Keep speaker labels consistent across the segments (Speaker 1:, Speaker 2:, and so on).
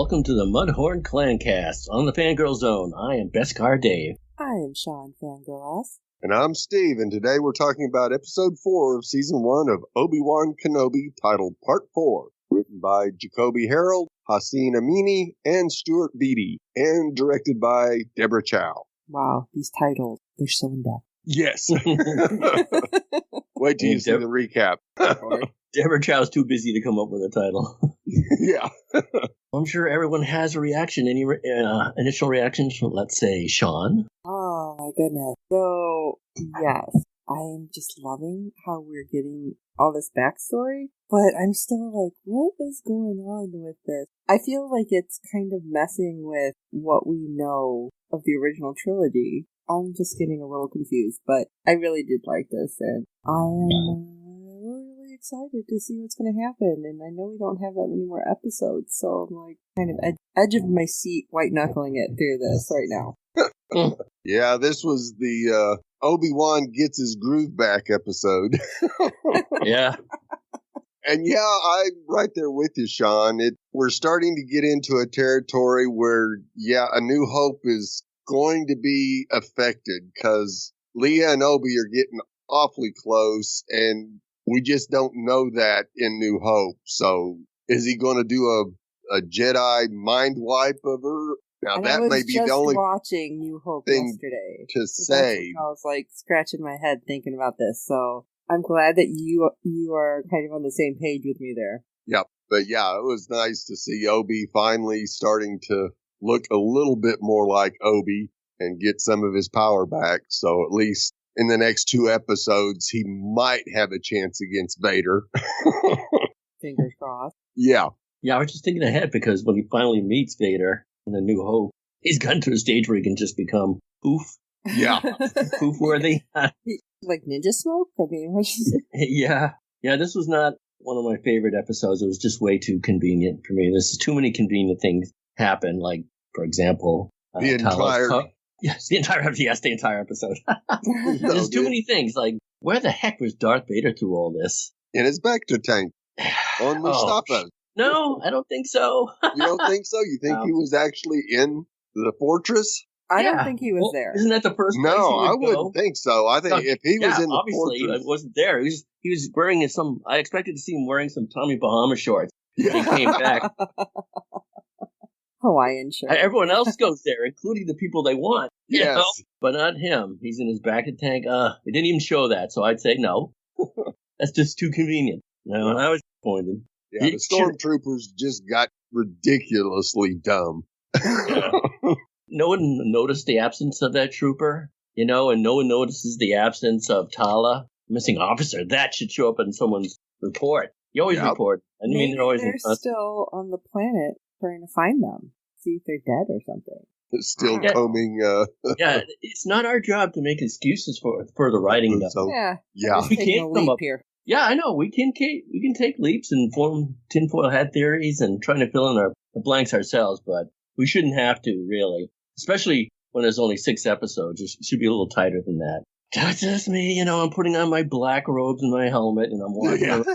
Speaker 1: welcome to the Mudhorn Clancast on the Fangirl Zone. I am Beskar Dave.
Speaker 2: I am Shawn Fangirl.
Speaker 3: And I'm Steve, and today we're talking about Episode 4 of Season 1 of Obi-Wan Kenobi, titled Part 4, written by Jacoby Harold, Hassan Amini, and Stuart Beattie, and directed by Deborah Chow.
Speaker 2: Wow, these titles, they're so in-depth.
Speaker 3: Yes. Wait till you see the recap.
Speaker 1: Deborah Chow's too busy to come up with a title.
Speaker 3: Yeah.
Speaker 1: I'm sure everyone has a reaction. Any initial reactions from, let's say, Shawn?
Speaker 2: Oh, my goodness. So, yes, I am just loving how we're getting all this backstory, but I'm still like, what is going on with this? I feel like it's kind of messing with what we know of the original trilogy. I'm just getting a little confused, but I really did like this, and I am really excited to see what's going to happen, and I know we don't have that many more episodes, so I'm like kind of edge of my seat, white-knuckling it through this right now.
Speaker 3: Yeah, this was the Obi-Wan gets his groove back episode.
Speaker 1: Yeah.
Speaker 3: And yeah, I'm right there with you, Shawn. We're starting to get into a territory where, A New Hope is going to be affected because Leia and Obi are getting awfully close, and we just don't know that in New Hope. So is he going to do a Jedi mind wipe of her? Now
Speaker 2: and
Speaker 3: that may be the only
Speaker 2: watching New Hope
Speaker 3: thing
Speaker 2: yesterday
Speaker 3: to say.
Speaker 2: I was like scratching my head thinking about this. So I'm glad that you are kind of on the same page with me there.
Speaker 3: Yep. But yeah, it was nice to see Obi finally starting to look a little bit more like Obi and get some of his power back. So at least in the next 2 episodes, he might have a chance against Vader.
Speaker 2: Fingers crossed.
Speaker 3: Yeah.
Speaker 1: Yeah, I was just thinking ahead because when he finally meets Vader in A New Hope, he's gotten to a stage where he can just become poof.
Speaker 3: Yeah.
Speaker 1: Poof worthy.
Speaker 2: Like ninja smoke? I mean,
Speaker 1: Yeah. Yeah, this was not one of my favorite episodes. It was just way too convenient for me. There's too many convenient things happen. Like, for example,
Speaker 3: the entire
Speaker 1: episode. There's too many things. Like, where the heck was Darth Vader through all this?
Speaker 3: In his Beskar tank on Mustafa.
Speaker 1: No, I don't think so.
Speaker 3: You don't think so? You think he was actually in the fortress?
Speaker 2: I don't think he was there.
Speaker 1: Isn't that the first place
Speaker 3: No,
Speaker 1: he would
Speaker 3: I wouldn't think so. I think if he was in the
Speaker 1: obviously,
Speaker 3: fortress...
Speaker 1: it wasn't there. He was wearing some... I expected to see him wearing some Tommy Bahama shorts.
Speaker 3: Yeah.
Speaker 1: He came back.
Speaker 2: Hawaiian shirt.
Speaker 1: Everyone else goes there, including the people they want. You
Speaker 3: Yes.
Speaker 1: know? But not him. He's in his back of tank. It didn't even show that, so I'd say no. That's just too convenient. No, and I was disappointed.
Speaker 3: Yeah, the stormtroopers just got ridiculously dumb.
Speaker 1: Yeah. No one noticed the absence of that trooper, and no one notices the absence of Tala, missing officer. That should show up in someone's report. You always report. I mean,
Speaker 2: they're still on the planet trying to find them, see if they're dead or something.
Speaker 3: Still combing.
Speaker 1: Yeah, it's not our job to make excuses for the writing.
Speaker 3: So,
Speaker 2: yeah,
Speaker 1: we can't come up here. Yeah, I know. We can take leaps and form tinfoil hat theories and trying to fill in the blanks ourselves, but we shouldn't have to, really. Especially when there's only 6 episodes. It should be a little tighter than that. That's just me, I'm putting on my black robes and my helmet, and I'm walking around.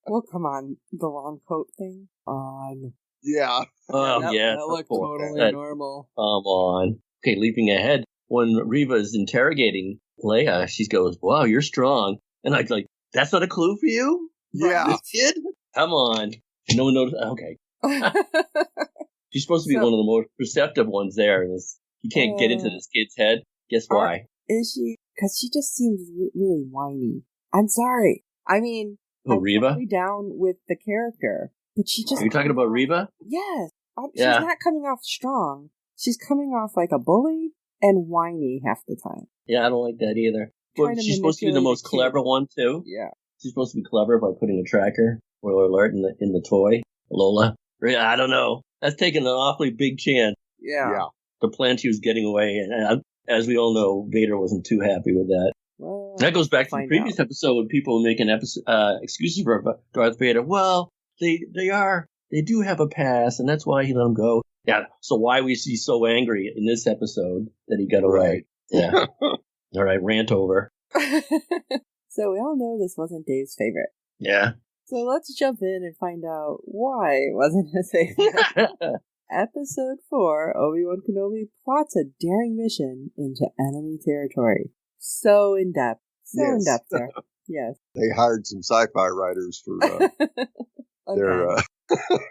Speaker 2: Well, come on, the long coat thing on.
Speaker 3: Yeah.
Speaker 1: Oh, yeah.
Speaker 2: That looked totally normal.
Speaker 1: Come on. Okay, leaping ahead. When Reva is interrogating Leia, she goes, "Wow, you're strong." And I'm like, that's not a clue for you?
Speaker 3: Yeah.
Speaker 1: This kid? Come on. No one noticed. Okay. She's supposed to be one of the most perceptive ones there. And you can't get into this kid's head. Guess why?
Speaker 2: Is she? Because she just seems really whiny. I'm sorry. I mean, I'm
Speaker 1: Reva?
Speaker 2: totally down with the character, but she just...
Speaker 1: Are you talking about Reva?
Speaker 2: Yes. She's not coming off strong. She's coming off like a bully and whiny half the time.
Speaker 1: Yeah, I don't like that either. But she's supposed to be the most clever one, too.
Speaker 2: Yeah.
Speaker 1: She's supposed to be clever by putting a tracker, spoiler alert, in the toy. Lola. I don't know. That's taking an awfully big chance.
Speaker 2: Yeah.
Speaker 1: The plan she was getting away, and as we all know, Vader wasn't too happy with that.
Speaker 2: Well,
Speaker 1: that goes back to the previous episode when people were making excuses for Darth Vader. Well, they do have a past, and that's why he let him go. Yeah. So why was he so angry in this episode that he got away? Yeah. All right, rant over.
Speaker 2: So we all know this wasn't Dave's favorite.
Speaker 1: Yeah.
Speaker 2: So let's jump in and find out why it wasn't his favorite. Episode 4, Obi-Wan Kenobi plots a daring mission into enemy territory. So in-depth. In depth there. Yes.
Speaker 3: They hired some sci-fi writers for their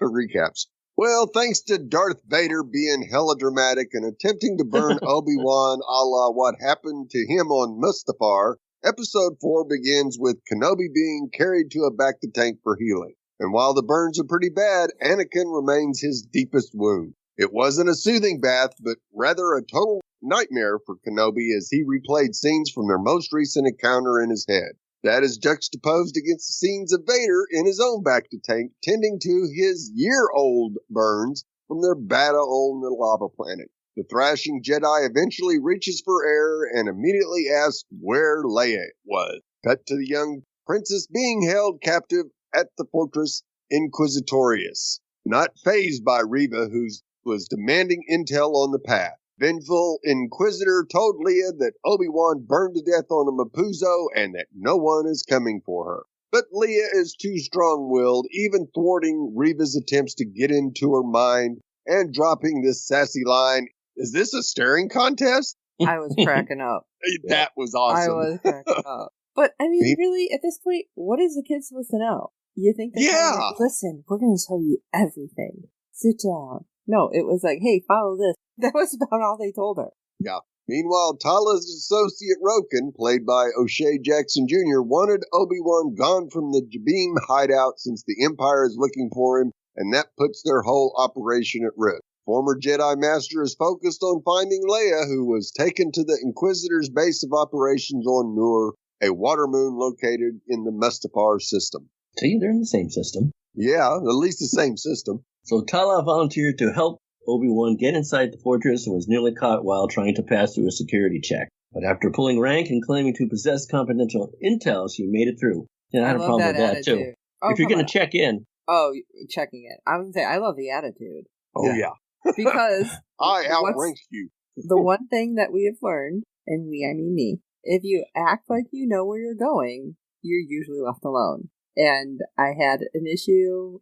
Speaker 3: recaps. Well, thanks to Darth Vader being hella dramatic and attempting to burn Obi-Wan a la what happened to him on Mustafar, Episode 4 begins with Kenobi being carried to a bacta-tank for healing. And while the burns are pretty bad, Anakin remains his deepest wound. It wasn't a soothing bath, but rather a total nightmare for Kenobi as he replayed scenes from their most recent encounter in his head. That is juxtaposed against the scenes of Vader in his own bacta-tank, tending to his year-old burns from their battle on the lava planet. The thrashing Jedi eventually reaches for air and immediately asks where Leia was. Cut to the young princess being held captive at the Fortress Inquisitorius, not fazed by Reva, who was demanding intel on the path. Vengeful Inquisitor told Leia that Obi-Wan burned to death on a Mapuzo and that no one is coming for her. But Leia is too strong-willed, even thwarting Reva's attempts to get into her mind and dropping this sassy line, "Is this a staring contest?"
Speaker 2: I was cracking up.
Speaker 3: That was awesome.
Speaker 2: I was cracking up. But, I mean, really, at this point, what is the kid supposed to know? You think they're like, listen, we're going to tell you everything. Sit down. No, it was like, hey, follow this. That was about all they told her.
Speaker 3: Yeah. Meanwhile, Tala's associate Roken, played by O'Shea Jackson Jr., wanted Obi-Wan gone from the Jabim hideout since the Empire is looking for him, and that puts their whole operation at risk. Former Jedi Master is focused on finding Leia, who was taken to the Inquisitor's base of operations on Nur, a water moon located in the Mustafar system.
Speaker 1: See, they're in the same system.
Speaker 3: Yeah, at least the same system.
Speaker 1: So Tala volunteered to help Obi-Wan get inside the fortress and was nearly caught while trying to pass through a security check. But after pulling rank and claiming to possess confidential intel, she made it through. And I had a problem with that, too. Oh, if you're going to check in.
Speaker 2: Oh, checking it. I would say I love the attitude.
Speaker 3: Oh, yeah.
Speaker 2: Because
Speaker 3: I outranked you.
Speaker 2: The one thing that we have learned, and I mean me, if you act like you know where you're going, you're usually left alone. And I had an issue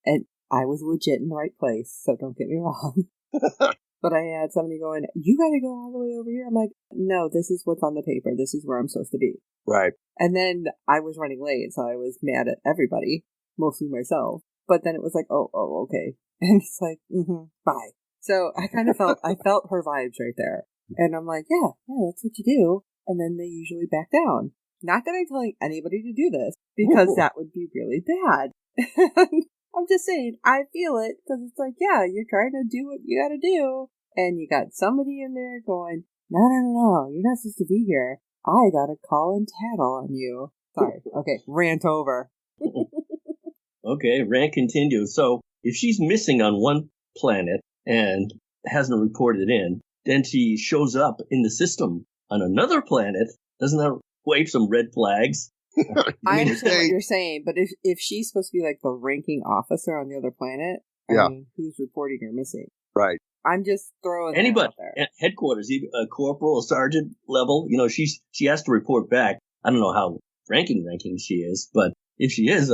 Speaker 2: and I was legit in the right place, so don't get me wrong. But I had somebody going, you gotta go all the way over here. I'm like, no, this is what's on the paper. This is where I'm supposed to be.
Speaker 3: Right.
Speaker 2: And then I was running late, so I was mad at everybody, mostly myself. But then it was like, oh, okay. And it's like, bye. So I kind of felt her vibes right there. And I'm like, yeah, that's what you do. And then they usually back down. Not that I'm telling anybody to do this, because that would be really bad. I'm just saying, I feel it, because it's like, yeah, you're trying to do what you gotta do. And you got somebody in there going, no, you're not supposed to be here. I gotta call and tattle on you. Sorry. Okay, rant over.
Speaker 1: Okay, rant continues. So, if she's missing on one planet and hasn't reported in, then she shows up in the system on another planet. Doesn't that wave some red flags?
Speaker 2: I understand what you're saying, but if she's supposed to be like the ranking officer on the other planet, I mean, who's reporting her missing?
Speaker 3: Right.
Speaker 2: I'm just throwing
Speaker 1: anybody
Speaker 2: that out there.
Speaker 1: Headquarters, even a corporal, a sergeant level. You know, she has to report back. I don't know how ranking she is, but if she is,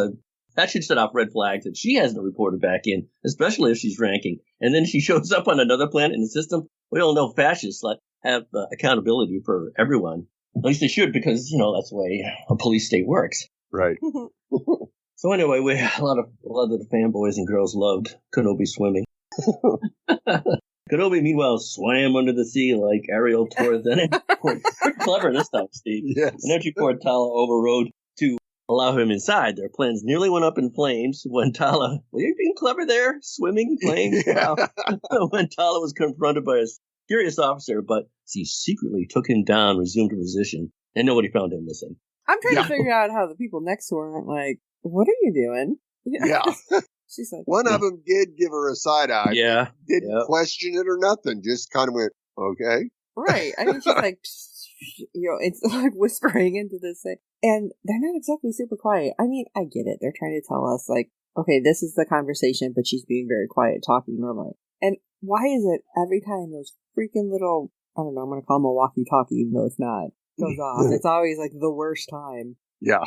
Speaker 1: that should set off red flags that she hasn't reported back in, especially if she's ranking. And then she shows up on another planet in the system. We all know fascists have accountability for everyone. At least they should, because, you know, that's the way a police state works.
Speaker 3: Right.
Speaker 1: So anyway, a lot of the fanboys and girls loved Kenobi swimming. Kenobi, meanwhile, swam under the sea like Ariel toward then. Pretty clever this time, Steve.
Speaker 3: Yes.
Speaker 1: An entry port Tala overrode to allow him inside. Their plans nearly went up in flames when Tala... Were you being clever there? Swimming in flames?
Speaker 3: Yeah.
Speaker 1: Wow. When Tala was confronted by a curious officer, but he secretly took him down, resumed her position, and nobody found him missing.
Speaker 2: I'm trying to figure out how the people next to her aren't like, what are you doing?
Speaker 3: Yeah.
Speaker 2: She's like,
Speaker 3: one of them did give her a side eye.
Speaker 1: Yeah.
Speaker 3: Didn't question it or nothing. Just kind of went, okay.
Speaker 2: Right. I mean, she's like, it's like whispering into this thing. And they're not exactly super quiet. I mean, I get it. They're trying to tell us, like, okay, this is the conversation, but she's being very quiet, talking normally. And why is it every time those freaking little, I don't know, I'm going to call them a walkie-talkie, even though it's not, goes off, it's always like the worst time.
Speaker 3: Yeah.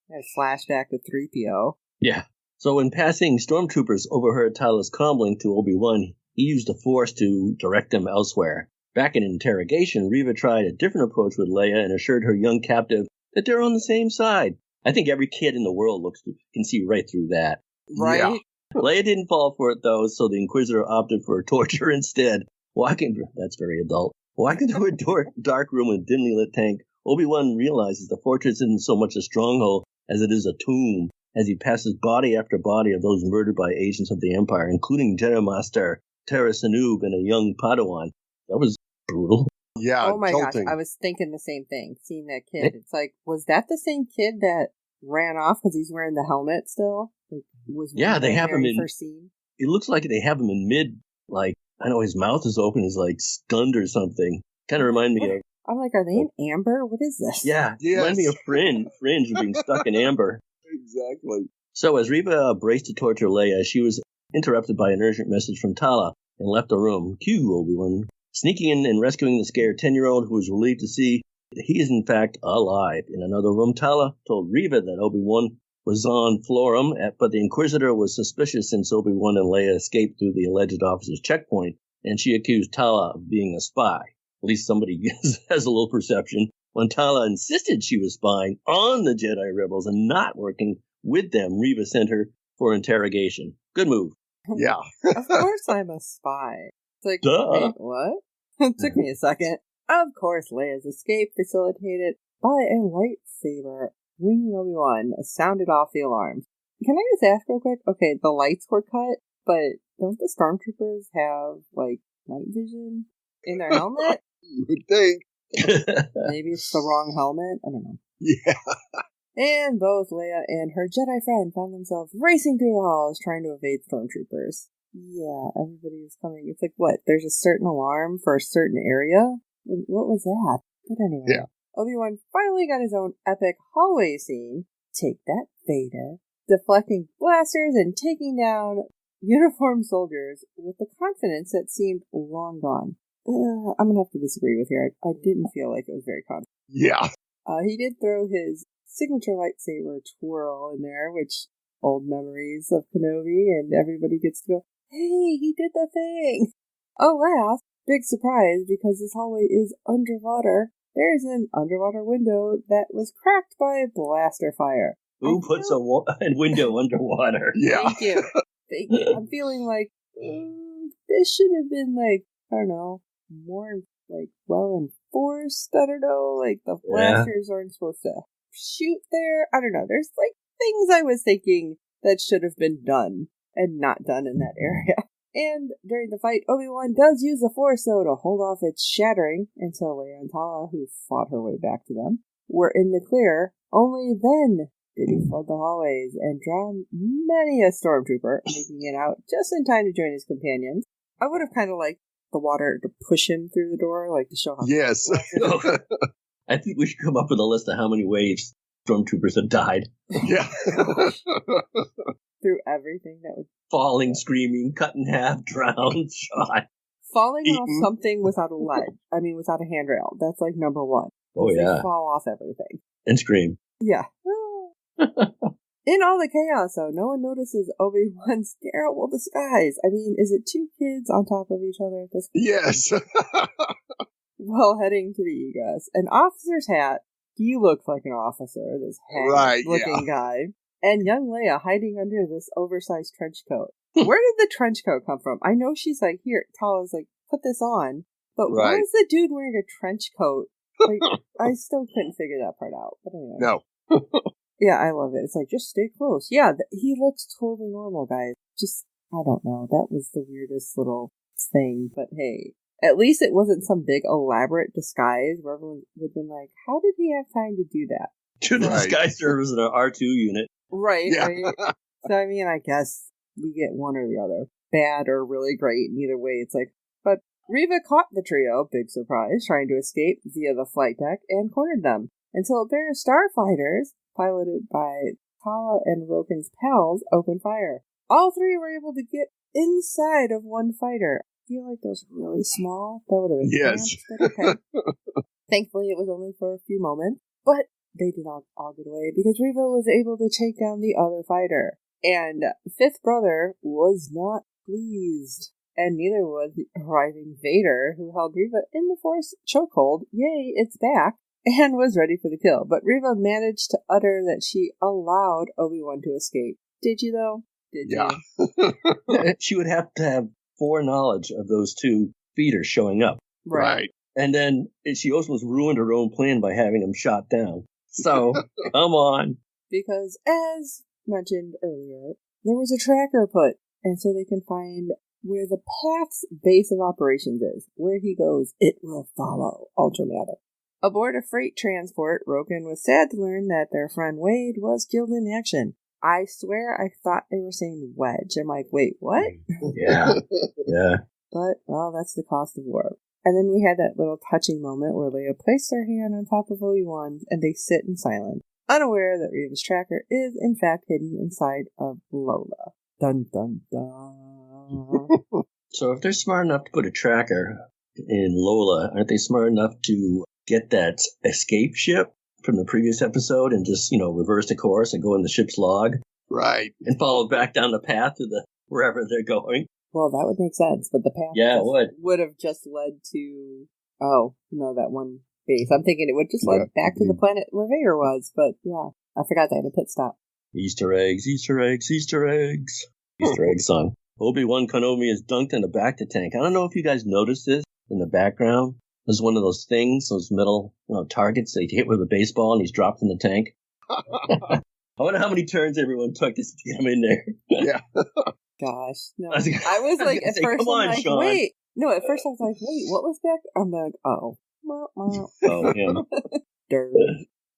Speaker 2: A flashback to 3PO.
Speaker 1: Yeah. So when passing stormtroopers overheard Tala's comlink to Obi-Wan, he used the Force to direct them elsewhere. Back in interrogation, Reva tried a different approach with Leia and assured her young captive that they're on the same side. I think every kid in the world can see right through that.
Speaker 2: Right? Yeah.
Speaker 1: Leia didn't fall for it, though, so the Inquisitor opted for torture instead. That's very adult. Walking through a dark room with a dimly lit tank, Obi-Wan realizes the fortress isn't so much a stronghold as it is a tomb, as he passes body after body of those murdered by agents of the Empire, including Jedi Master Tara Sanub and a young Padawan. That was brutal.
Speaker 3: Yeah,
Speaker 2: oh my gosh, I was thinking the same thing, seeing that kid. It's like, was that the same kid that ran off because he's wearing the helmet still? Like,
Speaker 1: they have him in...
Speaker 2: first scene?
Speaker 1: It looks like they have him in mid, like, I know his mouth is open, is like stunned or something. Kind of remind me of...
Speaker 2: I'm like, are they in amber? What is this?
Speaker 1: Yeah, yes. Remind me of Fringe being stuck in amber.
Speaker 3: Exactly.
Speaker 1: So as Reva braced to torture Leia, she was interrupted by an urgent message from Tala and left the room. Cue Obi-Wan. Sneaking in and rescuing the scared 10-year-old, who was relieved to see that he is in fact alive. In another room, Tala told Reva that Obi-Wan was on Florum, but the Inquisitor was suspicious since Obi-Wan and Leia escaped through the alleged officer's checkpoint, and she accused Tala of being a spy. At least somebody has a little perception. When Tala insisted she was spying on the Jedi rebels and not working with them, Reva sent her for interrogation. Good move.
Speaker 3: Yeah.
Speaker 2: Of course I'm a spy. It's like,
Speaker 1: duh.
Speaker 2: Wait, what? It took me a second. Of course, Leia's escape facilitated by a lightsaber. Winging Obi-Wan sounded off the alarms. Can I just ask real quick? Okay, the lights were cut, but don't the stormtroopers have, like, night vision in their helmet?
Speaker 3: You would think.
Speaker 2: Maybe it's the wrong helmet? I don't know.
Speaker 3: Yeah.
Speaker 2: And both Leia and her Jedi friend found themselves racing through the halls trying to evade stormtroopers. Yeah, everybody was coming. It's like, what? There's a certain alarm for a certain area? What was that? But anyway.
Speaker 3: Yeah.
Speaker 2: Obi-Wan finally got his own epic hallway scene. Take that, Vader. Deflecting blasters and taking down uniformed soldiers with the confidence that seemed long gone. I'm going to have to disagree with you. I didn't feel like it was very confident.
Speaker 3: Yeah.
Speaker 2: He did throw his signature lightsaber twirl in there, which old memories of Kenobi, and everybody gets to go, hey, he did the thing. Alas, big surprise, because this hallway is underwater. There's an underwater window that was cracked by blaster fire.
Speaker 1: Who puts a window underwater?
Speaker 3: Yeah.
Speaker 2: Thank you. Thank you. I'm feeling like this should have been, like, I don't know, more, like, well enforced. I don't know, like, the blasters aren't supposed to shoot there. I don't know. There's, like, things I was thinking that should have been done and not done in that area. And during the fight, Obi-Wan does use the Force, though, to hold off its shattering until Leia and Tala, who fought her way back to them, were in the clear. Only then did he flood the hallways and drown many a stormtrooper, making it out just in time to join his companions. I would have kind of liked the water to push him through the door, like to show how...
Speaker 3: Yes.
Speaker 1: I think we should come up with a list of how many ways stormtroopers have died.
Speaker 3: Yeah.
Speaker 2: Through everything that would...
Speaker 1: Falling, screaming, cut in half, drowned, shot.
Speaker 2: Falling off something without a ledge. I mean, without a handrail. That's like number one.
Speaker 1: Oh, yeah.
Speaker 2: They fall off everything.
Speaker 1: And scream.
Speaker 2: Yeah. In all the chaos, though, no one notices Obi-Wan's terrible disguise. I mean, is it two kids on top of each other at this point?
Speaker 3: Yes.
Speaker 2: While heading to the egress. An officer's hat. He looks like an officer, this looking guy. And young Leia hiding under this oversized trench coat. Where did the trench coat come from? I know she's like, here, Tala's like, put this on. But why is the dude wearing a trench coat? Like, I still couldn't figure that part out. But anyway.
Speaker 3: No.
Speaker 2: Yeah, I love it. It's like, just stay close. Yeah, he looks totally normal, guys. Just, I don't know. That was the weirdest little thing. But hey, at least it wasn't some big elaborate disguise where everyone would have been like, how did he have time to do that?
Speaker 1: To the disguise service in an R2 unit.
Speaker 2: Right,
Speaker 3: yeah.
Speaker 2: Right. So, I mean, I guess we get one or the other. Bad or really great. And either way, it's like, but Reva caught the trio, big surprise, trying to escape via the flight deck and cornered them until a pair of starfighters, piloted by Tala and Roken's pals, opened fire. All three were able to get inside of one fighter. I feel like those were really small. That would have been
Speaker 3: yes.
Speaker 2: But okay. Thankfully, it was only for a few moments. But they did all get away because Reva was able to take down the other fighter. And fifth brother was not pleased. And neither was the arriving Vader, who held Reva in the Force chokehold. Yay, it's back. And was ready for the kill. But Reva managed to utter that she allowed Obi-Wan to escape. Did you, though? Did
Speaker 1: you? She would have to have foreknowledge of those two speeders showing up.
Speaker 3: Right.
Speaker 1: And then she almost ruined her own plan by having them shot down. So, come on.
Speaker 2: Because, as mentioned earlier, there was a tracker put. And so they can find where the path's base of operations is. Where he goes, it will follow. Ultramatic. Aboard a freight transport, Roken was sad to learn that their friend Wade was killed in action. I swear I thought they were saying Wedge. I'm like, wait, what?
Speaker 1: Yeah.
Speaker 2: But, well, that's the cost of war. And then we had that little touching moment where Leia placed her hand on top of Obi-Wan and they sit in silence, unaware that Reva's tracker is in fact hidden inside of Lola. Dun dun dun.
Speaker 1: So if they're smart enough to put a tracker in Lola, aren't they smart enough to get that escape ship from the previous episode and just, reverse the course and go in the ship's log?
Speaker 3: Right.
Speaker 1: And follow back down the path to wherever they're going?
Speaker 2: Well, that would make sense, but the path would have just led to, that one base. I'm thinking it would just lead back to the planet where Vader was, but yeah, I forgot they had a pit stop.
Speaker 1: Easter eggs, Easter eggs, Easter eggs. Easter egg song. Obi-Wan Kenobi is dunked in a bacta tank. I don't know if you guys noticed this in the background. There's one of those things, those metal targets they hit with a baseball and he's dropped in the tank. I wonder how many turns everyone took to get him in there.
Speaker 3: Yeah.
Speaker 2: Gosh, no. I was like, at first I'm like, Shawn. Wait. No, at first I was like, wait, what was back? I'm like, oh.
Speaker 1: Oh, him.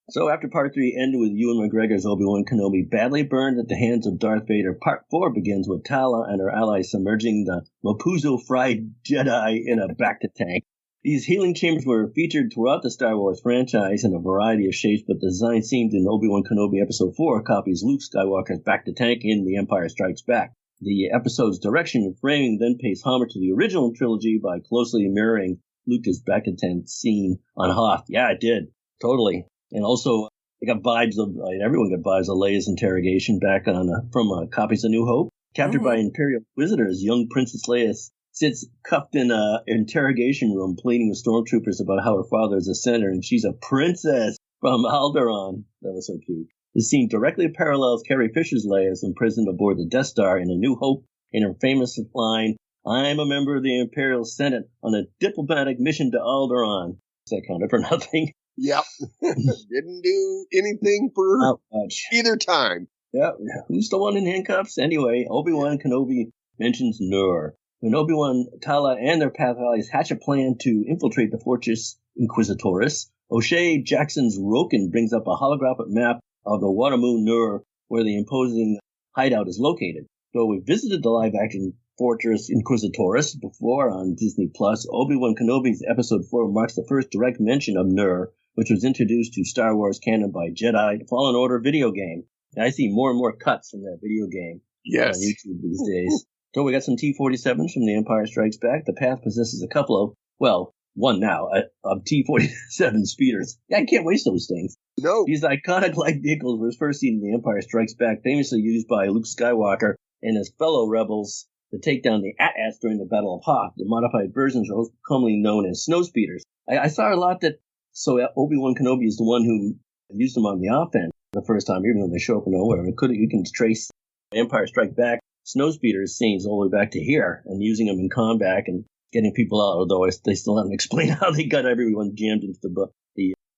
Speaker 1: So after Part 3 ended with Ewan McGregor's Obi-Wan Kenobi badly burned at the hands of Darth Vader, Part 4 begins with Tala and her allies submerging the Mapuzo fried Jedi in a bacta tank. These healing chambers were featured throughout the Star Wars franchise in a variety of shapes, but the design seen in Obi-Wan Kenobi Episode 4 copies Luke Skywalker's bacta tank in The Empire Strikes Back. The episode's direction and framing then pays homage to the original trilogy by closely mirroring Luke's bacta tank scene on Hoth. Yeah, it did. Totally. And also, I got vibes of, everyone got vibes of Leia's interrogation back on from copies of New Hope. Captured by Imperial Inquisitors, young Princess Leia sits cuffed in an interrogation room pleading with stormtroopers about how her father is a senator and she's a princess from Alderaan. That was so cute. This scene directly parallels Carrie Fisher's Leia as imprisoned aboard the Death Star in A New Hope in her famous line, "I'm a member of the Imperial Senate on a diplomatic mission to Alderaan." That counted for nothing.
Speaker 3: Yep. Didn't do anything for either time.
Speaker 1: Yeah. Who's the one in handcuffs? Anyway, Obi-Wan Kenobi mentions Nur. When Obi-Wan, Tala, and their path allies hatch a plan to infiltrate the Fortress Inquisitoris, O'Shea Jackson's Roken brings up a holographic map of the water moon Nur, where the imposing hideout is located. Though we visited the live-action Fortress Inquisitoris before on Disney+, Obi-Wan Kenobi's Episode 4 marks the first direct mention of Nur, which was introduced to Star Wars canon by Jedi Fallen Order video game. And I see more and more cuts from that video game on YouTube these days. So we got some T-47s from The Empire Strikes Back. The path possesses a couple of, one now, of T-47 speeders. Yeah, I can't waste those things.
Speaker 3: No.
Speaker 1: These iconic light vehicles were first seen in The Empire Strikes Back, famously used by Luke Skywalker and his fellow rebels to take down the AT-ATs during the Battle of Hoth. The modified versions are commonly known as snow speeders. I saw a lot so Obi-Wan Kenobi is the one who used them on the offense the first time, even though they show up in nowhere. You can trace Empire Strike Back snow speeders scenes all the way back to here and using them in combat and getting people out, although they still haven't explained how they got everyone jammed into the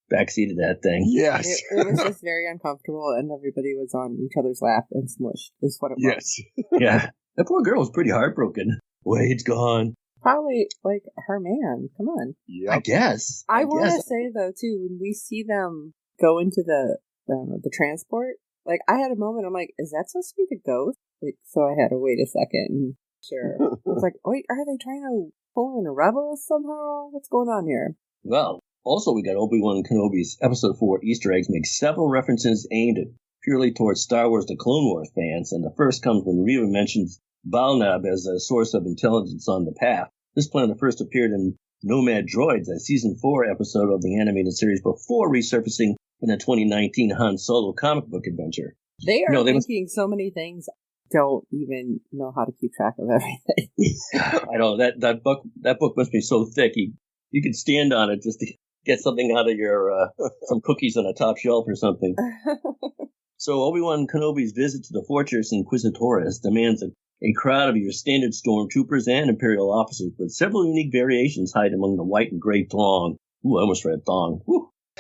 Speaker 1: backseat of that thing.
Speaker 3: Yes.
Speaker 2: It was just very uncomfortable and everybody was on each other's lap and smushed is what it was.
Speaker 3: Yes.
Speaker 1: Yeah. That poor girl was pretty heartbroken. Wade's gone.
Speaker 2: Probably, her man. Come on.
Speaker 3: Yep.
Speaker 1: I guess.
Speaker 2: I want to say, though, too, when we see them go into the transport, I had a moment, I'm like, is that supposed to be the ghost? So I had to wait a second and sure. I was like, wait, are they trying to pull in rebels somehow? What's going on here?
Speaker 1: Well, also we got Obi-Wan Kenobi's Episode 4 Easter eggs make several references aimed at purely towards Star Wars The Clone Wars fans, and the first comes when Reva mentions Balnab as a source of intelligence on the path. This planet first appeared in Nomad Droids, a Season 4 episode of the animated series, before resurfacing in a 2019 Han Solo comic book adventure.
Speaker 2: They are thinking so many things. Don't even know how to keep track of everything.
Speaker 1: I know that book must be so thick you could stand on it just to get something out of your some cookies on a top shelf or something. So Obi-Wan Kenobi's visit to the Fortress Inquisitorius demands a crowd of your standard stormtroopers and Imperial officers, but several unique variations hide among the white and gray throng. Ooh, I almost read thong.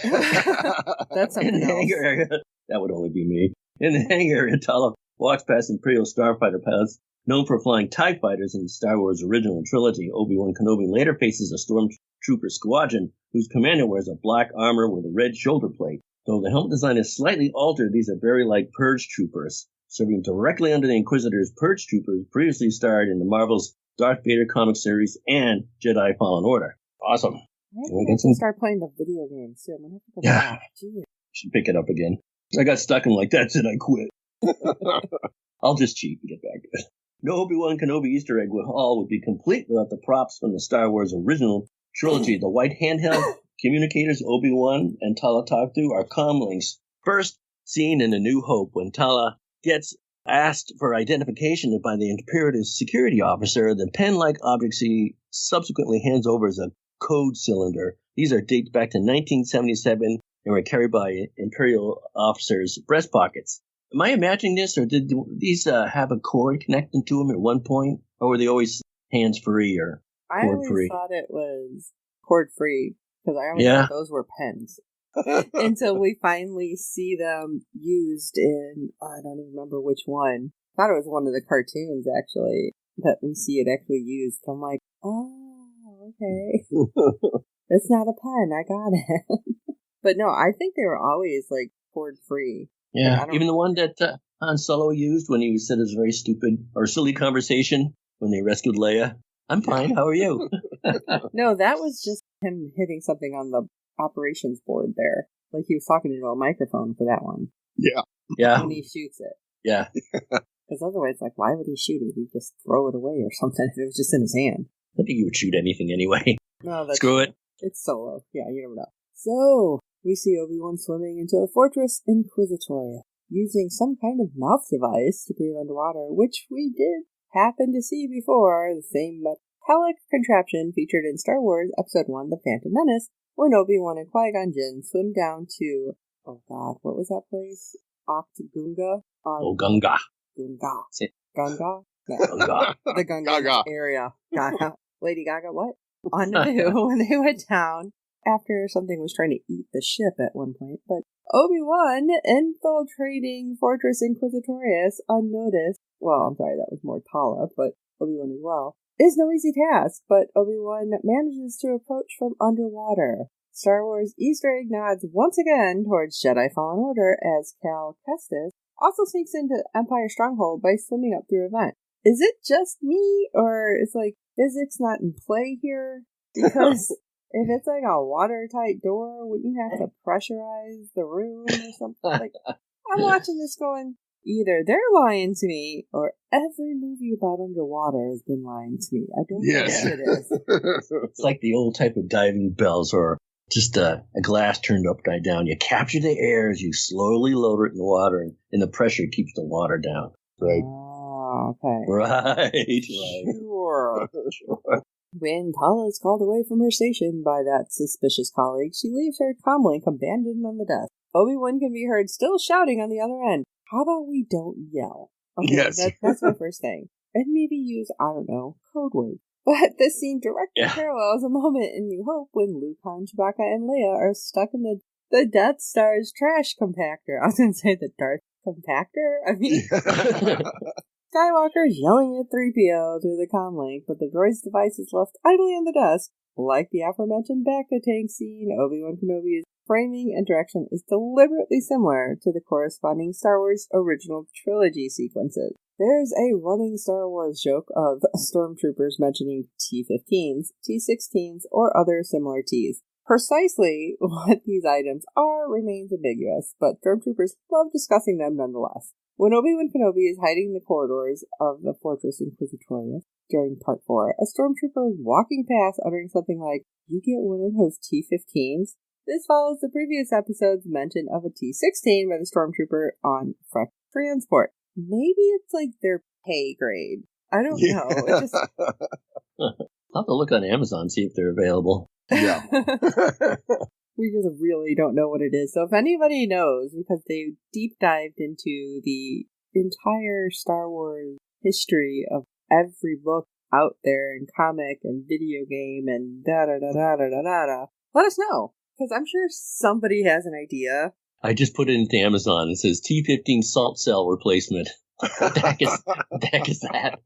Speaker 2: That's something
Speaker 1: in the hangar area, that would only be me. In the hangar area, Tala walks past Imperial starfighter pilots known for flying TIE fighters in the Star Wars original trilogy. Obi-Wan Kenobi later faces a stormtrooper squadron whose commander wears a black armor with a red shoulder plate. Though the helmet design is slightly altered, these are very like Purge Troopers, serving directly under the Inquisitor's Purge Troopers previously starred in the Marvel's Darth Vader comic series and Jedi Fallen Order. Awesome.
Speaker 2: I'm going to start playing the video game soon. I'm going to have to go back. Jeez.
Speaker 1: Should pick it up again. I got stuck in like, that's it, I quit. I'll just cheat and get back to it. No Obi-Wan Kenobi Easter egg would be complete without the props from the Star Wars original trilogy. The white handheld communicators Obi-Wan and Tala talk to are comlinks. First seen in A New Hope when Tala gets asked for identification by the Imperative security officer, the pen-like object she subsequently hands over as a code cylinder. These are dated back to 1977 and were carried by Imperial officers' breast pockets. Am I imagining this, or did these have a cord connected to them at one point, or were they always hands-free or cord-free?
Speaker 2: I always thought it was cord-free, because I always thought those were pens. Until we finally see them used in, I don't even remember which one. I thought it was one of the cartoons, actually, that we see it actually used. I'm like, oh, okay. It's not a pen, I got it. But no, I think they were always, like, cord-free.
Speaker 1: Yeah, even the one that Han Solo used when he said his very stupid or silly conversation when they rescued Leia. I'm fine, how are you?
Speaker 2: No, that was just him hitting something on the operations board there. Like he was talking into a microphone for that one.
Speaker 3: Yeah.
Speaker 2: When he shoots it.
Speaker 1: Yeah.
Speaker 2: Because otherwise, like, why would he shoot it? He'd just throw it away or something if it was just in his hand.
Speaker 1: I think he would shoot anything anyway.
Speaker 2: No, that's
Speaker 1: Screw it.
Speaker 2: It's Solo. Yeah, you never know. So, we see Obi-Wan swimming into a Fortress Inquisitorius, using some kind of mouth device to breathe underwater, which we did happen to see before, the same metallic contraption featured in Star Wars Episode 1, The Phantom Menace, when Obi-Wan and Qui-Gon Jinn swim down to, oh god, what was that place? Gunga?
Speaker 1: Gunga.
Speaker 2: Gunga.
Speaker 1: Say-
Speaker 2: Gunga? No.
Speaker 1: Gunga.
Speaker 2: The Gunga area. Gaga. Lady Gaga, what? On Naboo, when they went down, after something was trying to eat the ship at one point, but Obi-Wan infiltrating Fortress Inquisitorius unnoticed, well, I'm sorry, that was more Tala, but Obi-Wan as well, is no easy task, but Obi-Wan manages to approach from underwater. Star Wars Easter egg nods once again towards Jedi Fallen Order as Cal Kestis also sneaks into Empire Stronghold by swimming up through a vent. Is it just me, or is like physics not in play here? Because if it's like a watertight door, wouldn't you have to pressurize the room or something? Like, I'm watching this going, either they're lying to me, or every movie about underwater has been lying to me. I don't know what it is.
Speaker 1: It's like the old type of diving bells, or just a glass turned upside down. You capture the air as you slowly lower it in the water, and the pressure keeps the water down. Right.
Speaker 2: Oh, okay.
Speaker 1: Right.
Speaker 2: Sure. When Tala is called away from her station by that suspicious colleague, she leaves her comlink abandoned on the desk. Obi-Wan can be heard still shouting on the other end. How about we don't yell? Okay,
Speaker 3: Yes.
Speaker 2: That's my first thing. And maybe use, I don't know, code words. But this scene directly parallels a moment in New Hope when Luke, Han, Chewbacca, and Leia are stuck in the Death Star's trash compactor. I was going to say the Darth compactor? I mean... Skywalker's yelling at 3PO through the comlink, but the droid's device is left idly on the desk. Like the aforementioned back-to-tank scene, Obi-Wan Kenobi's framing and direction is deliberately similar to the corresponding Star Wars original trilogy sequences. There's a running Star Wars joke of stormtroopers mentioning T-15s, T-16s, or other similar Ts. Precisely what these items are remains ambiguous, but stormtroopers love discussing them nonetheless. When Obi-Wan Kenobi is hiding in the corridors of the Fortress Inquisitorius during Part 4, a stormtrooper is walking past uttering something like, "You get one of those T-15s?" This follows the previous episode's mention of a T-16 by the Stormtrooper on fresh transport. Maybe it's like their pay grade. I don't know. It just...
Speaker 1: I'll have to look on Amazon, see if they're available.
Speaker 3: Yeah.
Speaker 2: We just really don't know what it is. So if anybody knows, because they deep dived into the entire Star Wars history of every book out there and comic and video game and da-da-da-da-da-da-da, let us know. Because I'm sure somebody has an idea.
Speaker 1: I just put it into Amazon. It says T-15 salt cell replacement. What the heck is that?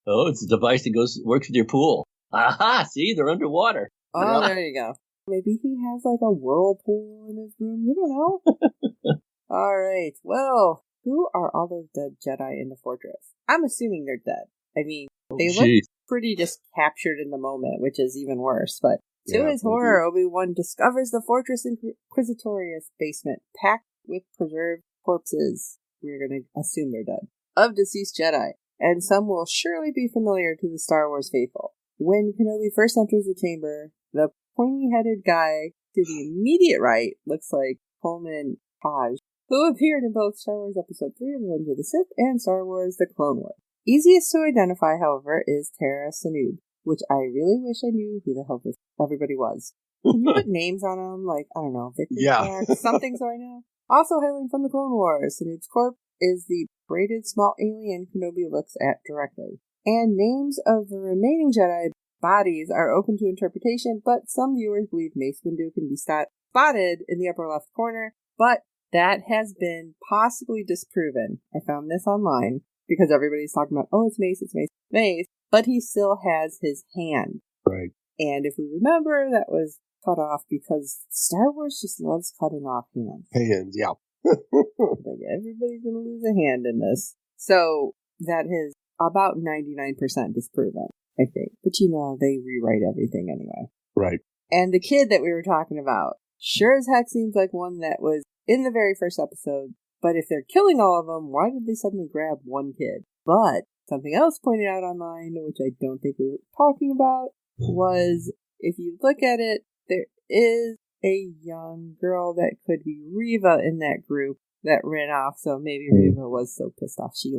Speaker 1: Oh, it's a device that works with your pool. Aha! See, they're underwater.
Speaker 2: Oh, there you go. Maybe he has like a whirlpool in his room. You don't know. All right. Well, who are all those dead Jedi in the fortress? I'm assuming they're dead. I mean, they look pretty just captured in the moment, which is even worse. But to his horror, Obi-Wan discovers the Fortress Inquisitorius basement packed with preserved corpses. We're going to assume they're dead. Of deceased Jedi. And some will surely be familiar to the Star Wars faithful. When Kenobi first enters the chamber, the pointy-headed guy to the immediate right looks like Coleman Taj, who appeared in both Star Wars Episode 3, Revenge of the Sith, and Star Wars The Clone Wars. Easiest to identify, however, is Tara Sanud, which I really wish I knew who the hell this everybody was. Can you put names on them? Like, I don't know, Victor Jack, something so I know. Also hailing from the Clone Wars, Sanud's corpse is the braided small alien Kenobi looks at directly. And names of the remaining Jedi bodies are open to interpretation, but some viewers believe Mace Windu can be spotted in the upper left corner, but that has been possibly disproven. I found this online because everybody's talking about, oh, it's Mace, but he still has his hand.
Speaker 3: Right.
Speaker 2: And if we remember, that was cut off because Star Wars just loves cutting off hands.
Speaker 3: Hands, yeah.
Speaker 2: Like, everybody's going to lose a hand in this. So that is about 99% disproven, I think. But they rewrite everything anyway.
Speaker 3: Right.
Speaker 2: And the kid that we were talking about sure as heck seems like one that was in the very first episode. But if they're killing all of them, why did they suddenly grab one kid? But something else pointed out online, which I don't think we were talking about, was if you look at it, there is a young girl that could be Reva in that group that ran off. So maybe Reva was so pissed off. She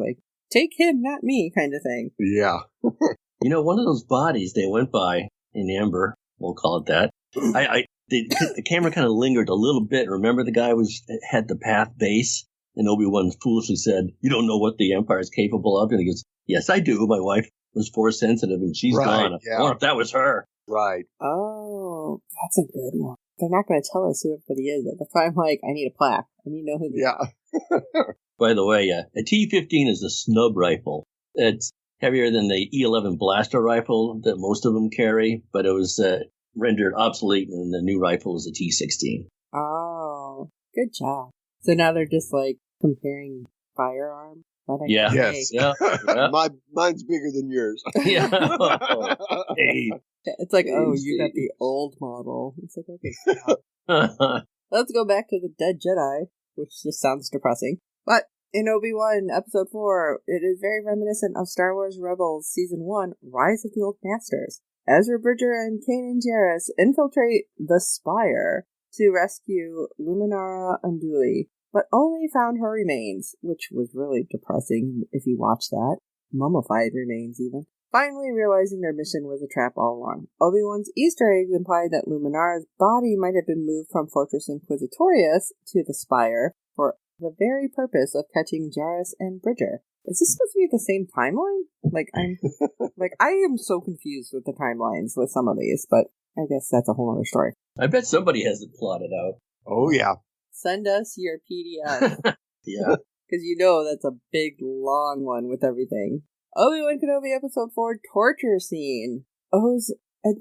Speaker 2: take him, not me, kind of thing.
Speaker 3: Yeah.
Speaker 1: One of those bodies they went by in Amber, we'll call it that. The camera kind of lingered a little bit. Remember the guy had the path base, and Obi-Wan foolishly said, "You don't know what the Empire is capable of." And he goes, "Yes, I do. My wife was force sensitive, and she's gone.
Speaker 3: Yeah.
Speaker 1: I wonder if that was her."
Speaker 3: Right.
Speaker 2: Oh, that's a good one. They're not going to tell us who everybody is. That's why I'm like, I need a plaque. I need to know who they are.
Speaker 3: Yeah.
Speaker 1: By the way, a T-15 is a snub rifle. It's heavier than the E-11 blaster rifle that most of them carry, but it was rendered obsolete, and the new rifle is a T-16.
Speaker 2: Oh, good job. So now they're just comparing firearms?
Speaker 1: Yeah.
Speaker 3: Yes.
Speaker 1: Yeah.
Speaker 3: Mine's bigger than yours.
Speaker 1: Yeah. Hey.
Speaker 2: It's like, oh, you got the old model. It's like, okay, stop. Let's go back to the dead Jedi, which just sounds depressing. But in Obi-Wan, Episode 4, it is very reminiscent of Star Wars Rebels Season 1, Rise of the Old Masters. Ezra Bridger and Kanan Jarrus infiltrate the Spire to rescue Luminara Unduli, but only found her remains, which was really depressing if you watch that. Mummified remains, even. Finally realizing their mission was a trap all along. Obi-Wan's Easter eggs implied that Luminara's body might have been moved from Fortress Inquisitorius to the Spire for the very purpose of catching Jarrus and Bridger. Is this supposed to be the same timeline? I am so confused with the timelines with some of these, but I guess that's a whole other story.
Speaker 1: I bet somebody has it plotted out.
Speaker 3: Oh, yeah.
Speaker 2: Send us your PDF.
Speaker 1: Yeah.
Speaker 2: Because that's a big, long one with everything. Obi-Wan Kenobi Episode 4 torture scene owes a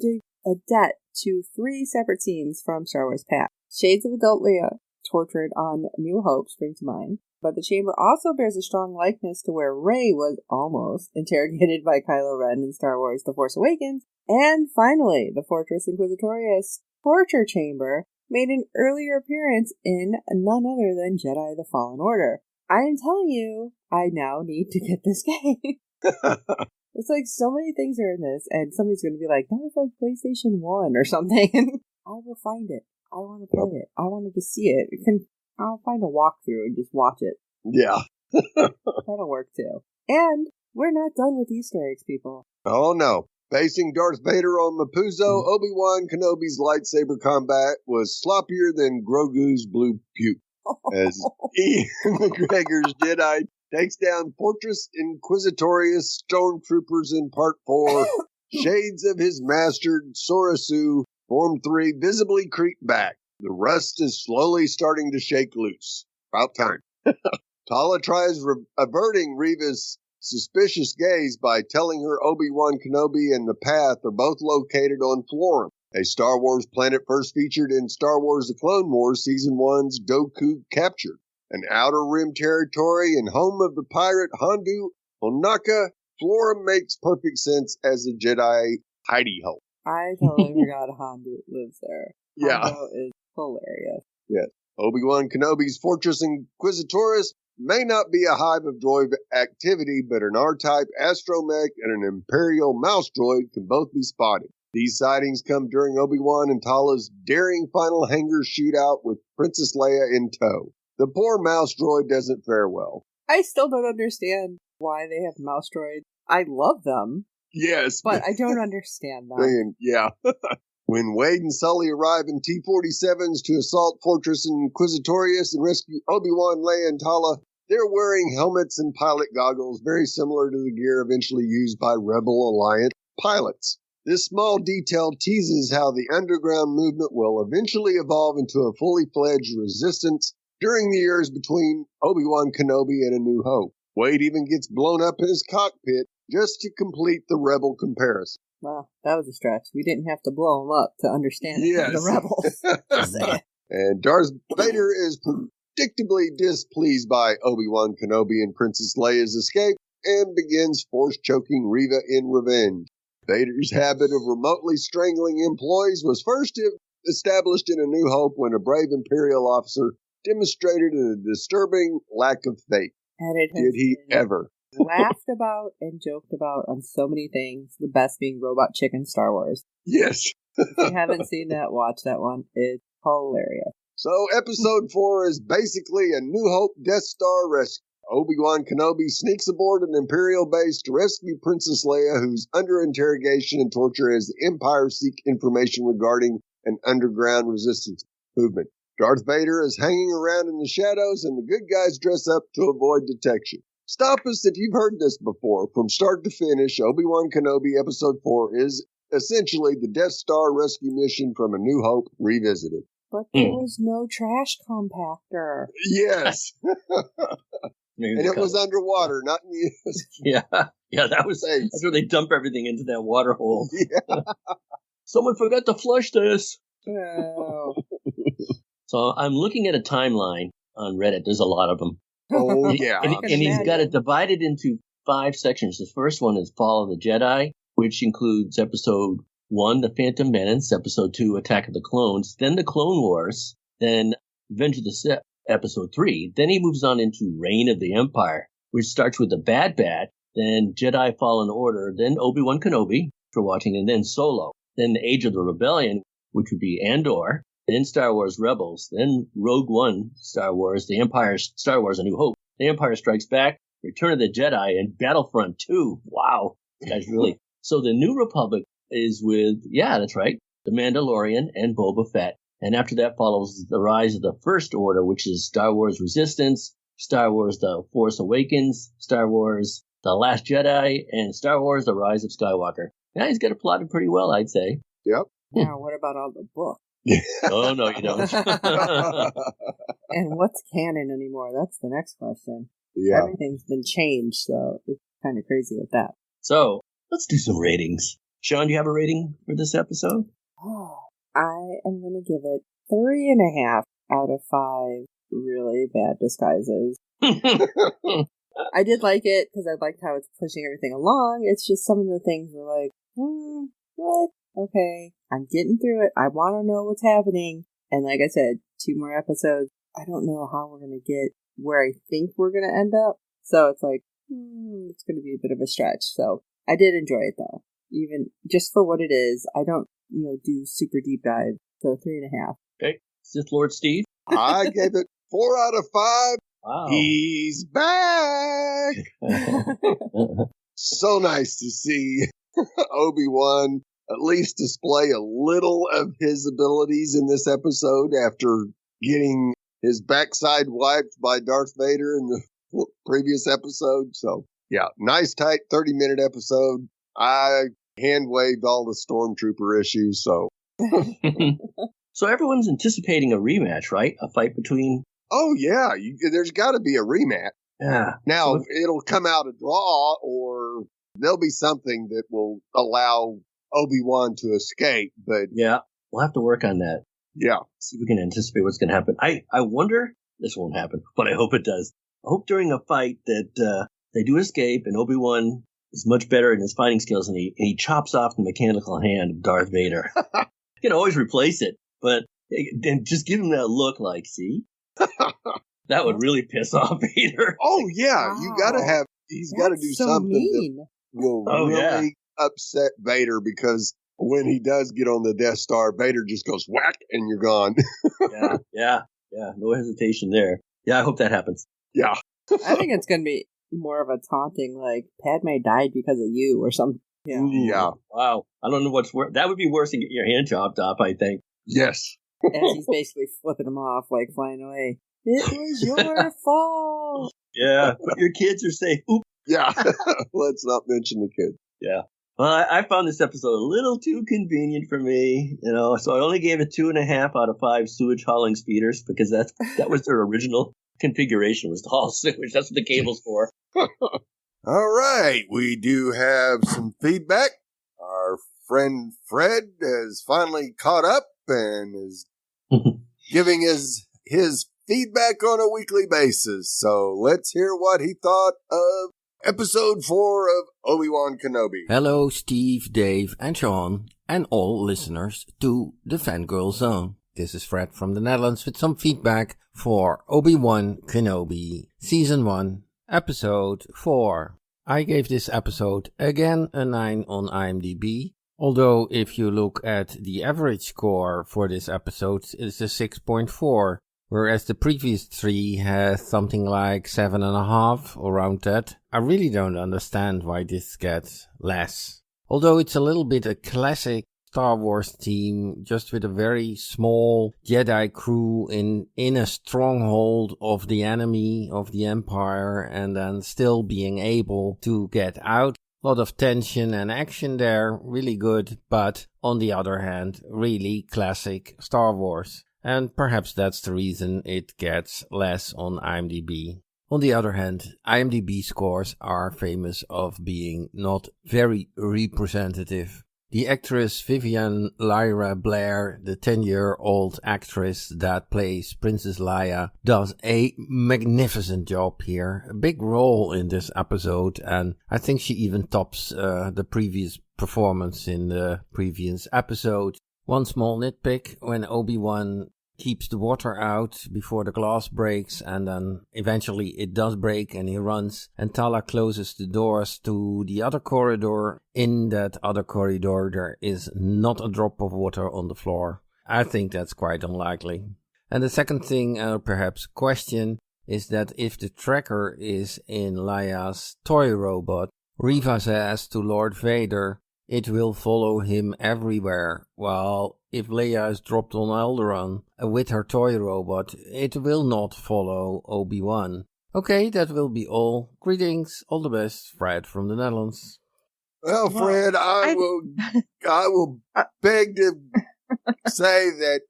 Speaker 2: debt to 3 separate scenes from Star Wars past. Shades of adult Leia, tortured on New Hope, spring to mind. But the chamber also bears a strong likeness to where Rey was almost interrogated by Kylo Ren in Star Wars The Force Awakens. And finally, the Fortress Inquisitorius torture chamber made an earlier appearance in none other than Jedi The Fallen Order. I am telling you, I now need to get this game. It's so many things are in this, and somebody's going to be like, that was PlayStation 1 or something. I will find it. I want to play it. I wanted to see it. I'll find a walkthrough and just watch it.
Speaker 3: Yeah.
Speaker 2: That'll work too. And we're not done with Easter eggs, people.
Speaker 3: Oh, no. Facing Darth Vader on Mapuzo, Obi-Wan Kenobi's lightsaber combat was sloppier than Grogu's blue puke. As Ian McGregor's Jedi takes down Fortress Inquisitorius stormtroopers in Part 4, shades of his master, Sorasu, Form 3 visibly creep back. The rust is slowly starting to shake loose. About time. Tala tries averting Reva's suspicious gaze by telling her Obi-Wan Kenobi and the Path are both located on Florum, a Star Wars planet first featured in Star Wars The Clone Wars Season 1's Dooku Captured, an Outer Rim territory and home of the pirate Hondo Ohnaka. Florum makes perfect sense as a Jedi hidey hole.
Speaker 2: I totally forgot Hondo lives there.
Speaker 3: Yeah.
Speaker 2: Hondo is hilarious.
Speaker 3: Yes. Obi-Wan Kenobi's Fortress Inquisitorius may not be a hive of droid activity, but an R-type astromech and an Imperial mouse droid can both be spotted. These sightings come during Obi-Wan and Tala's daring final hangar shootout with Princess Leia in tow. The poor mouse droid doesn't fare well.
Speaker 2: I still don't understand why they have mouse droids. I love them.
Speaker 3: Yes.
Speaker 2: But I don't understand them.
Speaker 3: Yeah. When Wade and Sully arrive in T-47s to assault Fortress Inquisitorius and rescue Obi-Wan, Leia, and Tala, they're wearing helmets and pilot goggles very similar to the gear eventually used by Rebel Alliance pilots. This small detail teases how the underground movement will eventually evolve into a fully fledged resistance during the years between Obi-Wan Kenobi and A New Hope. Wade even gets blown up in his cockpit just to complete the Rebel comparison.
Speaker 2: Well, that was a stretch. We didn't have to blow them up to understand the Rebels.
Speaker 3: And Darth Vader is predictably displeased by Obi-Wan Kenobi and Princess Leia's escape and begins force-choking Reva in revenge. Vader's habit of remotely strangling employees was first established in A New Hope when a brave Imperial officer demonstrated a disturbing lack of faith. Did he ever?
Speaker 2: Laughed about and joked about on so many things, the best being Robot Chicken Star Wars.
Speaker 3: Yes.
Speaker 2: If you haven't seen that, watch that one. It's hilarious.
Speaker 3: So episode 4 is basically a New Hope Death Star rescue. Obi-Wan Kenobi sneaks aboard an Imperial base to rescue Princess Leia, who's under interrogation and torture as the Empire seek information regarding an underground resistance movement. Darth Vader is hanging around in the shadows, and the good guys dress up to avoid detection. Stop us if you've heard this before. From start to finish, Obi-Wan Kenobi Episode 4 is essentially the Death Star rescue mission from A New Hope revisited.
Speaker 2: But there was no trash compactor.
Speaker 3: Yes. And it was underwater, not in the...
Speaker 1: Yeah, that's where they dump everything into that water hole.
Speaker 3: Yeah.
Speaker 1: Someone forgot to flush this.
Speaker 2: Oh.
Speaker 1: So I'm looking at a timeline on Reddit. There's a lot of them.
Speaker 3: Oh, yeah.
Speaker 1: And he's got it divided into 5 sections. The first one is Fall of the Jedi, which includes Episode 1, The Phantom Menace, Episode 2, Attack of the Clones, then The Clone Wars, then Revenge of the Sith, Episode 3. Then he moves on into Reign of the Empire, which starts with The Bad Batch, then Jedi Fallen Order, then Obi-Wan Kenobi for watching, and then Solo. Then The Age of the Rebellion, which would be Andor, then Star Wars Rebels, then Rogue One, Star Wars, The Empire, Star Wars A New Hope, The Empire Strikes Back, Return of the Jedi, and Battlefront 2. Wow. This guy's really... So the New Republic is with, that's right, The Mandalorian and Boba Fett. And after that follows the rise of the First Order, which is Star Wars Resistance, Star Wars The Force Awakens, Star Wars The Last Jedi, and Star Wars The Rise of Skywalker. Yeah, he's got it plotted pretty well, I'd say.
Speaker 3: Yep.
Speaker 2: Now, what about all the books?
Speaker 1: Oh, no, you don't.
Speaker 2: And what's canon anymore? That's the next question.
Speaker 3: Yeah.
Speaker 2: Everything's been changed, so it's kind of crazy with that.
Speaker 1: So, let's do some ratings. Shawn, do you have a rating for this episode?
Speaker 2: I am going to give it 3.5 out of 5 really bad disguises. I did like it because I liked how it's pushing everything along. It's just some of the things were like, what? Okay, I'm getting through it. I want to know what's happening. And like I said, 2 more episodes. I don't know how we're going to get where I think we're going to end up. So it's like, it's going to be a bit of a stretch. So I did enjoy it though. Even just for what it is, I don't, do super deep dive. So 3.5.
Speaker 1: Okay. Sith Lord Steve?
Speaker 3: I gave it 4 out of 5.
Speaker 1: Wow.
Speaker 3: He's back. So nice to see Obi-Wan at least display a little of his abilities in this episode after getting his backside wiped by Darth Vader in the previous episode. So, yeah, nice, tight 30-minute episode. I hand-waved all the Stormtrooper issues, so.
Speaker 1: So everyone's anticipating a rematch, right? A fight between...
Speaker 3: Oh, yeah, there's got to be a rematch.
Speaker 1: Yeah.
Speaker 3: Now, it'll come out a draw, or there'll be something that will allow Obi-Wan to escape, but...
Speaker 1: Yeah, we'll have to work on that.
Speaker 3: Yeah.
Speaker 1: See if we can anticipate what's going to happen. I wonder, this won't happen, but I hope it does. I hope during a fight that they do escape and Obi-Wan is much better in his fighting skills and he chops off the mechanical hand of Darth Vader. You can always replace it, but then just give him that look like, see? That would really piss off Vader.
Speaker 3: Oh, yeah. Wow. You gotta have, he's got to do
Speaker 2: so
Speaker 3: something
Speaker 2: mean.
Speaker 3: that will really upset Vader, because when he does get on the Death Star, Vader just goes whack and you're gone.
Speaker 1: Yeah. No hesitation there. Yeah, I hope that happens.
Speaker 3: Yeah.
Speaker 2: I think it's going to be more of a taunting, like, Padme died because of you or something. Yeah.
Speaker 3: Yeah.
Speaker 1: Wow. I don't know what's worse. That would be worse than getting your hand chopped off, I think.
Speaker 3: Yes.
Speaker 2: As he's basically flipping him off, like, flying away. It was your fault.
Speaker 1: Yeah, but your kids are safe. Oop.
Speaker 3: Yeah. Let's not mention the kids.
Speaker 1: Yeah. Well, I found this episode a little too convenient for me, so I only gave it 2.5 out of 5 sewage hauling speeders, because that was their original configuration, was to haul sewage. That's what the cable's for.
Speaker 3: All right. We do have some feedback. Our friend Fred has finally caught up and is giving us his feedback on a weekly basis. So let's hear what he thought of Episode 4 of Obi-Wan Kenobi.
Speaker 4: Hello, Steve, Dave, and Shawn, and all listeners to the Fangirl Zone. This is Fred from the Netherlands with some feedback for Obi-Wan Kenobi, Season 1, Episode 4. I gave this episode again a 9 on IMDb, although if you look at the average score for this episode, it's a 6.4. Whereas the previous 3 has something like 7.5, around that. I really don't understand why this gets less. Although it's a little bit a classic Star Wars team, just with a very small Jedi crew in a stronghold of the enemy, of the Empire, and then still being able to get out. A lot of tension and action there, really good, but on the other hand, really classic Star Wars. And perhaps that's the reason it gets less on IMDb. On the other hand, IMDb scores are famous of being not very representative. The actress Vivian Lyra Blair, the 10-year-old actress that plays Princess Leia, does a magnificent job here. A big role in this episode, and I think she even tops the previous performance in the previous episode. One small nitpick, when Obi-Wan keeps the water out before the glass breaks, and then eventually it does break and he runs, and Tala closes the doors to the other corridor. In that other corridor there is not a drop of water on the floor. I think that's quite unlikely. And the second thing, perhaps question, is that if the tracker is in Leia's toy robot, Reva says to Lord Vader it will follow him everywhere, while if Leia is dropped on Alderaan with her toy robot, it will not follow Obi-Wan. Okay, that will be all. Greetings, all the best, Fred from the Netherlands.
Speaker 3: Well, Fred, I will beg to say that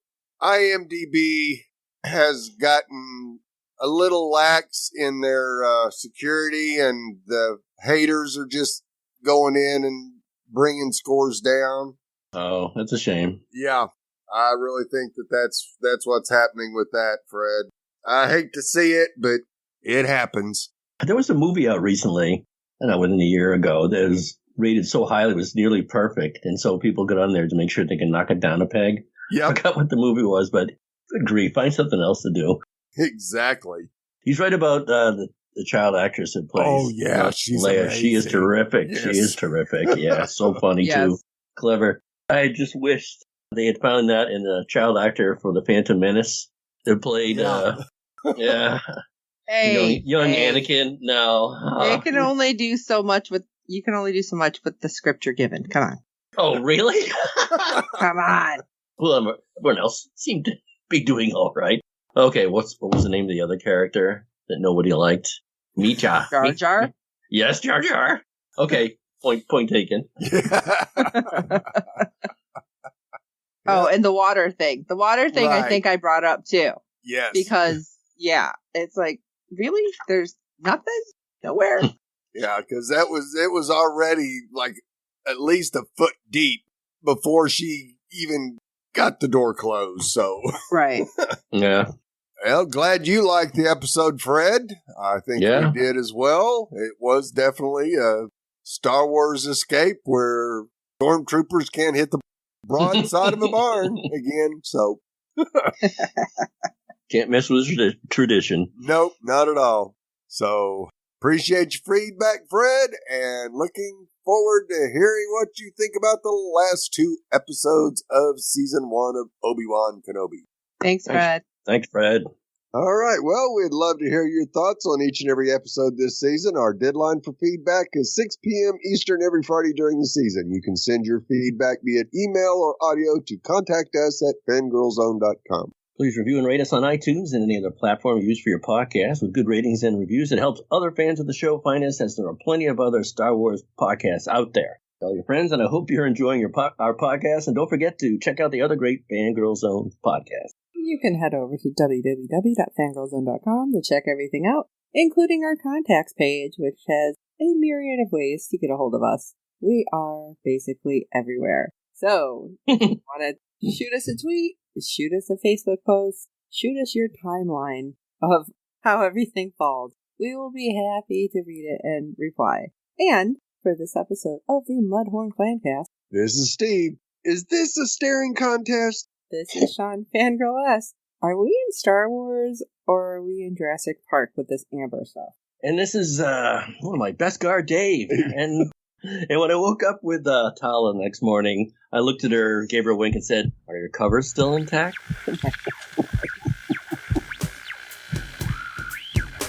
Speaker 3: IMDb has gotten a little lax in their security, and the haters are just going in and bringing scores down.
Speaker 1: Oh, that's a shame.
Speaker 3: Yeah, I really think that's what's happening with that, Fred. I hate to see it, but it happens.
Speaker 1: There was a movie out recently, I don't know, within a year ago, that was rated so highly it was nearly perfect, and so people get on there to make sure they can knock it down a peg.
Speaker 3: Yeah,
Speaker 1: I forgot what the movie was, but good grief, find something else to do.
Speaker 3: Exactly.
Speaker 1: He's right about the child actress that plays.
Speaker 3: Oh, yeah, she's
Speaker 1: Leia.
Speaker 3: amazing.
Speaker 1: She is terrific. Yes. She is terrific. Yeah, so funny, too. Clever. I just wished They had found that in the child actor for the Phantom Menace. They played,
Speaker 2: Hey,
Speaker 1: young Anakin. No,
Speaker 2: you can only do so much with the script you're given. Come on.
Speaker 1: Oh, really?
Speaker 2: Come on.
Speaker 1: Well, everyone else seemed to be doing all right. Okay, what was the name of the other character that nobody liked? Micha.
Speaker 2: Jar Jar?
Speaker 1: Yes, Jar Jar. Okay, point taken.
Speaker 2: Oh, and the water thing. The water thing right. I think I brought up too.
Speaker 3: Yes.
Speaker 2: Because, it's like, really? There's nothing? Nowhere?
Speaker 3: Yeah, because it was already like at least a foot deep before she even got the door closed, so.
Speaker 2: Right.
Speaker 1: Yeah.
Speaker 3: Well, glad you liked the episode, Fred. I think we did as well. It was definitely a Star Wars escape where stormtroopers can't hit the broadside of a barn again, so.
Speaker 1: Can't mess with tradition.
Speaker 3: Nope, not at all. So, appreciate your feedback, Fred, and looking forward to hearing what you think about the last 2 episodes of Season 1 of Obi-Wan Kenobi.
Speaker 2: Thanks, Fred.
Speaker 1: Thanks, Fred.
Speaker 3: All right. Well, we'd love to hear your thoughts on each and every episode this season. Our deadline for feedback is 6 p.m. Eastern every Friday during the season. You can send your feedback via email or audio to contact us at fangirlzone.com.
Speaker 1: Please review and rate us on iTunes and any other platform you use for your podcast. With good ratings and reviews, it helps other fans of the show find us, as there are plenty of other Star Wars podcasts out there. Tell your friends, and I hope you're enjoying our podcast. And don't forget to check out the other great Fangirl Zone podcasts.
Speaker 2: You can head over to www.fangirlzone.com to check everything out, including our contacts page, which has a myriad of ways to get a hold of us. We are basically everywhere. So, if you want to shoot us a tweet, shoot us a Facebook post, shoot us your timeline of how everything falls. We will be happy to read it and reply. And for this episode of the Mudhorn Clancast,
Speaker 3: this is Steve. Is this a staring contest?
Speaker 2: This is Shawn Fangirl. Are we in Star Wars or are we in Jurassic Park with this Amber stuff?
Speaker 1: And this is one of my Beskar, Dave. And when I woke up with Tala the next morning, I looked at her, gave her a wink, and said, "Are your covers still intact?"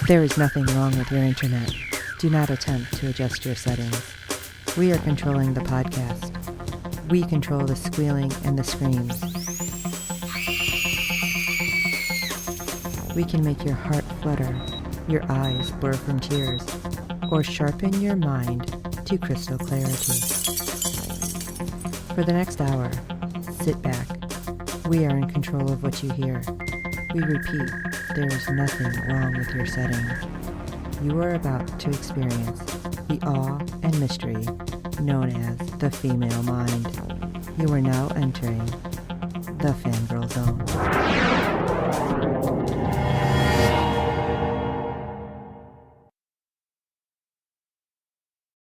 Speaker 5: There is nothing wrong with your internet. Do not attempt to adjust your settings. We are controlling the podcast. We control the squealing and the screams. We can make your heart flutter, your eyes blur from tears, or sharpen your mind to crystal clarity. For the next hour, sit back. We are in control of what you hear. We repeat, there is nothing wrong with your settings. You are about to experience the awe and mystery known as the female mind. You are now entering the Fangirl Zone.